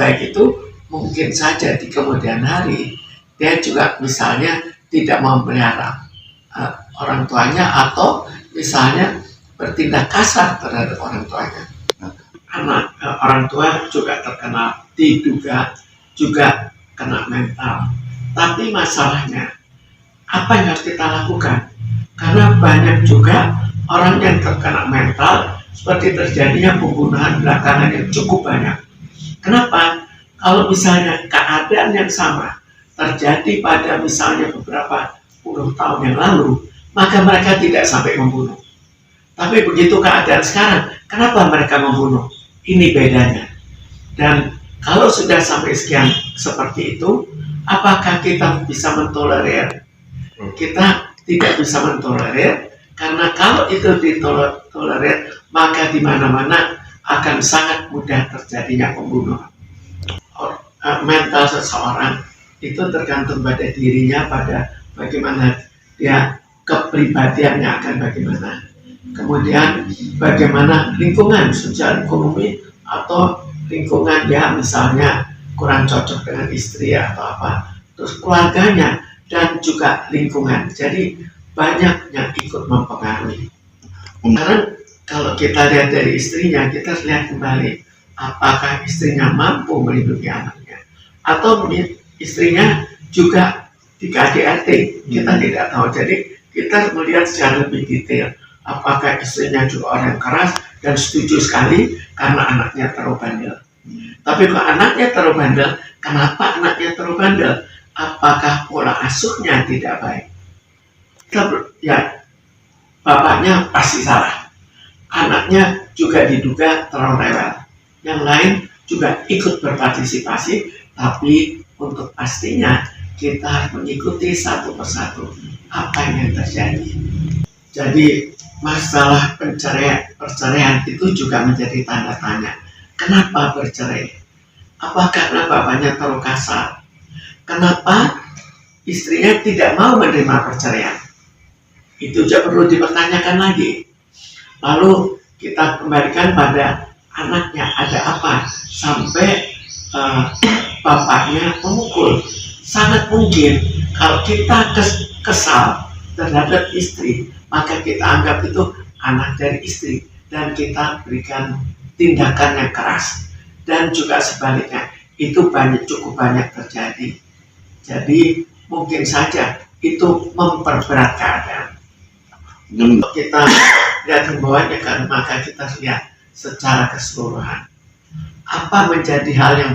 baik itu mungkin saja di kemudian hari dia juga misalnya tidak memelihara orang tuanya, atau misalnya bertindak kasar terhadap orang tuanya. Orang tua juga terkena, diduga juga kena mental. Tapi masalahnya apa yang harus kita lakukan? Karena banyak juga orang yang terkena mental, seperti terjadinya pembunuhan belakangan yang cukup banyak. Kenapa? Kalau misalnya keadaan yang sama terjadi pada misalnya beberapa puluh tahun yang lalu, maka mereka tidak sampai membunuh. Tapi begitu keadaan sekarang, kenapa mereka membunuh? Ini bedanya. Dan kalau sudah sampai sekian seperti itu, apakah kita bisa mentolerir? Kita tidak bisa mentolerir, karena kalau itu ditolerir, maka di mana-mana akan sangat mudah terjadinya pembunuhan. Mental seseorang itu tergantung pada dirinya, pada bagaimana dia, kepribadiannya akan bagaimana. Kemudian bagaimana lingkungan sosial ekonomi, atau lingkungan dia misalnya kurang cocok dengan istri atau apa, terus keluarganya dan juga lingkungan. Jadi banyak yang ikut mempengaruhi. Sekarang kalau kita lihat dari istrinya, kita lihat kembali apakah istrinya mampu melindungi anaknya, atau istrinya juga di KDRT, kita tidak tahu. Jadi kita melihat secara lebih detail apakah istrinya juga orang keras dan setuju sekali karena anaknya terlalu bandel. Tapi kalau anaknya terlalu bandel, kenapa anaknya terlalu bandel? Apakah pola asuhnya tidak baik? Ya, bapaknya pasti salah. Anaknya juga diduga terlalu rewel. Yang lain juga ikut berpartisipasi, tapi untuk pastinya kita harus mengikuti satu persatu apa yang terjadi. Jadi masalah perceraian itu juga menjadi tanda tanya. Kenapa bercerai? Apa karena bapaknya terlalu kasar? Kenapa istrinya tidak mau menerima perceraian? Itu juga perlu dipertanyakan lagi. Lalu kita kembalikan pada anaknya, ada apa sampai bapaknya memukul? Sangat mungkin kalau kita kesal terhadap istri, maka kita anggap itu anak dari istri dan kita berikan tindakan yang keras. Dan juga sebaliknya, itu cukup banyak terjadi. Jadi mungkin saja itu memperberat keadaan. Untuk kita lihat himbauannya kan, maka kita lihat secara keseluruhan apa menjadi hal yang